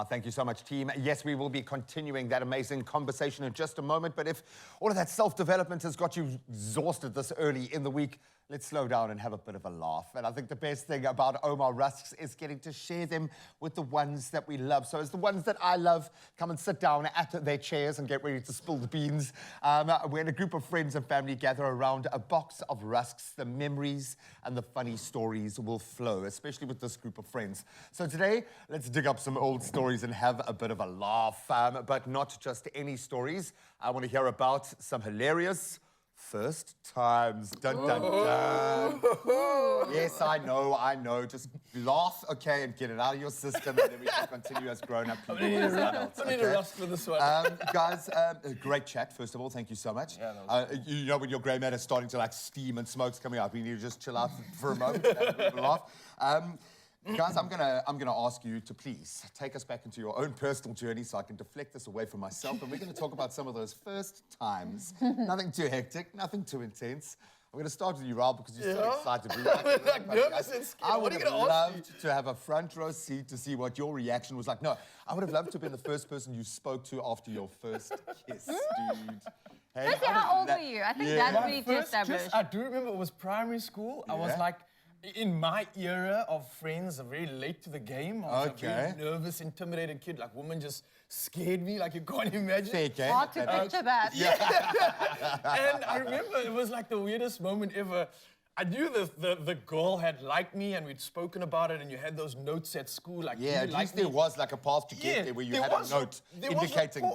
Thank you so much, team. Yes, we will be continuing that amazing conversation in just a moment, but if all of that self-development has got you exhausted this early in the week, let's slow down and have a bit of a laugh. And I think the best thing about OUMA RUSKS is getting to share them with the ones that we love. So as the ones that I love come and sit down at their chairs and get ready to spill the beans, when a group of friends and family gather around a box of rusks, the memories and the funny stories will flow, especially with this group of friends. So today, let's dig up some old stories and have a bit of a laugh, but not just any stories. I want to hear about some hilarious first times. Dun, dun, dun. Yes, I know. Just laugh, okay, and get it out of your system, and then we can continue as grown-up people. I need a rusk for this one. Guys, great chat, first of all. Thank you so much. Yeah, you know when your grey matter is starting to like steam and smoke's coming up, you need to just chill out for a moment and have a bit of a laugh. Guys, I'm gonna ask you to please take us back into your own personal journey so I can deflect this away from myself, and we're gonna talk about some of those first times. Nothing too hectic, nothing too intense. I'm gonna start with you, Raul, because you're so excited to be back. Nervous and scared. I would have loved to have a front row seat to see what your reaction was like. No, I would have loved to have been the first person you spoke to after your first kiss, dude. Hey, Firstly, how old were you? I think that we need to establish. I do remember it was primary school. I was like, in my era of friends, very late to the game. I was a very nervous, intimidated kid. Like, women just scared me, like you can't imagine. Hard to picture that. And I remember it was like the weirdest moment ever. I knew the girl had liked me, and we'd spoken about it, and you had those notes at school. Like, yeah, at least there was like a path to get there where you had a note indicating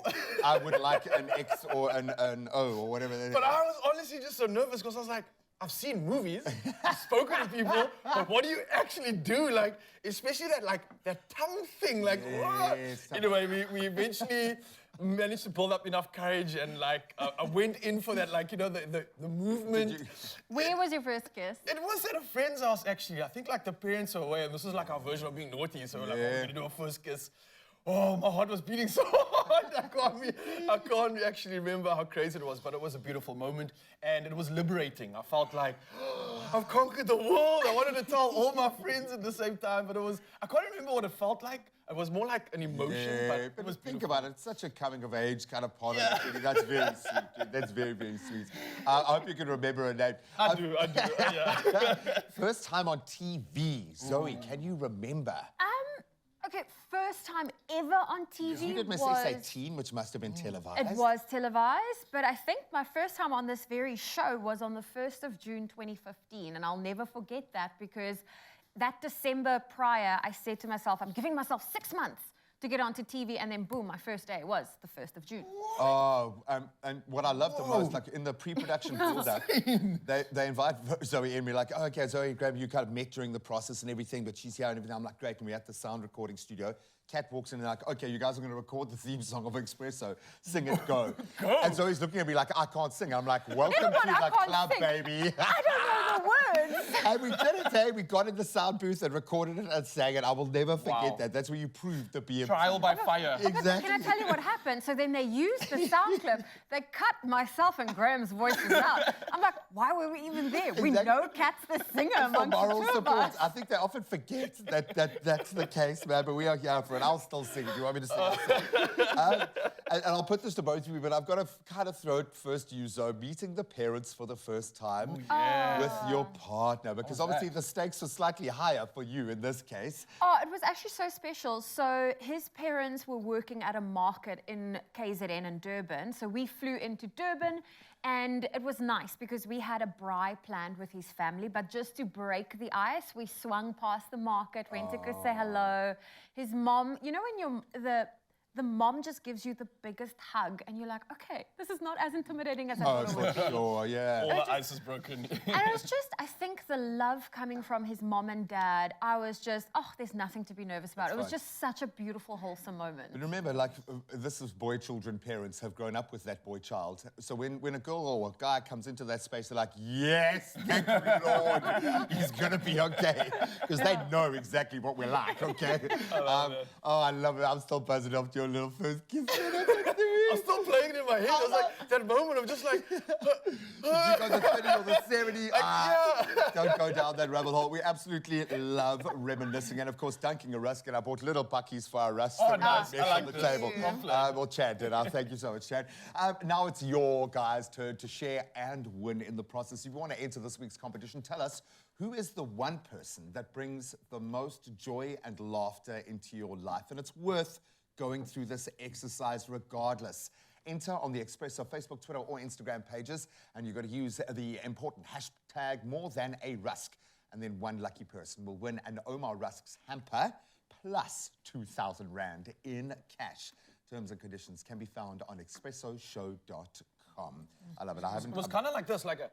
I would like an X or an O or whatever that is. But I was honestly just so nervous because I was like, I've seen movies, I've spoken to people, but what do you actually do? Like, especially that tongue thing, like, what? Anyway, we eventually managed to build up enough courage, and like, I went in for that, like, you know, the movement. Where was your first kiss? It was at a friend's house, actually. I think like the parents were away, and this was like our version of being naughty, so like, we're gonna do a first kiss. Oh, my heart was beating so hard. I can't actually remember how crazy it was, but it was a beautiful moment, and it was liberating. I felt like, I've conquered the world. I wanted to tell all my friends at the same time, but I can't remember what it felt like. It was more like an emotion, but it was think about it. It's such a coming-of-age kind of part of the city. That's very sweet, dude. That's very, very sweet. I hope you can remember a name. I do, yeah. First time on TV. Zoe, can you remember? Okay, first time ever on TV You did say teen, which must have been televised. It was televised, but I think my first time on this very show was on the 1st of June 2015, and I'll never forget that because that December prior, I said to myself, I'm giving myself 6 months to get onto TV, and then boom, my first day was the 1st of June. Oh, and what I loved the most, like in the pre-production build-up, they invite Zoe in, we're like, oh, okay, Zoe, Graham, you kind of met during the process and everything, but she's here and everything. I'm like, great, and we're at the sound recording studio. Kat walks in and like, okay, you guys are going to record the theme song of Expresso. Sing it, go. And Zoe's looking at me like, I can't sing. I'm like, welcome to the club, baby. I don't know the words. And we did it, hey? We got in the sound booth and recorded it and sang it. I will never forget that. That's where you proved to be a trial by fire. Exactly. Can I tell you what happened? So then they used the sound clip. They cut myself and Graham's voices out. I'm like, why were we even there? We know Kat's the singer amongst moral the two of support. us. I think they often forget that's the case, man, but we are here for it. I'll still sing. Do you want me to sing? And I'll put this to both of you, but I've got to kind of throw it first to you, Zoe. Meeting the parents for the first time with your partner, because obviously the stakes are slightly higher for you in this case. Oh, it was actually so special. So his parents were working at a market in KZN in Durban. So we flew into Durban, and it was nice because we had a braai planned with his family, but just to break the ice, we swung past the market, went to go say hello. His mom, you know when the mom just gives you the biggest hug, and you're like, okay, this is not as intimidating as I thought it would be. Sure, yeah. All the ice is broken. And it was just, I think the love coming from his mom and dad, I was just, oh, there's nothing to be nervous about. It was just such a beautiful, wholesome moment. But remember, like, this is boy children, parents have grown up with that boy child. So when a girl or a guy comes into that space, they're like, yes, thank you, Lord, he's gonna be okay. Because they know exactly what we're like, okay? Oh, I love it. I'm still buzzing off your little first kiss. I was still playing it in my head. I was like, that moment of just like, You got the 30 or the 70. Don't go down that rabbit hole. We absolutely love reminiscing. And of course, dunking a rusk. And I bought little buckies for our rusk. Oh, nice. Next I like on the this. table. Yeah. Well, Chad did. Thank you so much, Chad. Now it's your guys' turn to share and win in the process. If you want to enter this week's competition, tell us who is the one person that brings the most joy and laughter into your life. And it's worth going through this exercise regardless. Enter on the Expresso Facebook, Twitter, or Instagram pages, and you've got to use the important hashtag #MoreThanARusk. And then one lucky person will win an OUMA RUSKS hamper plus 2,000 Rand in cash. Terms and conditions can be found on expressoshow.com. I love it. It was kind of like this, like a...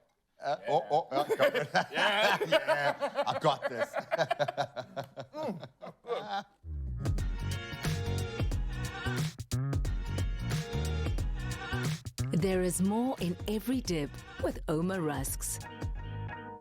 Yeah, I got this. There is more in every dip with OUMA RUSKS.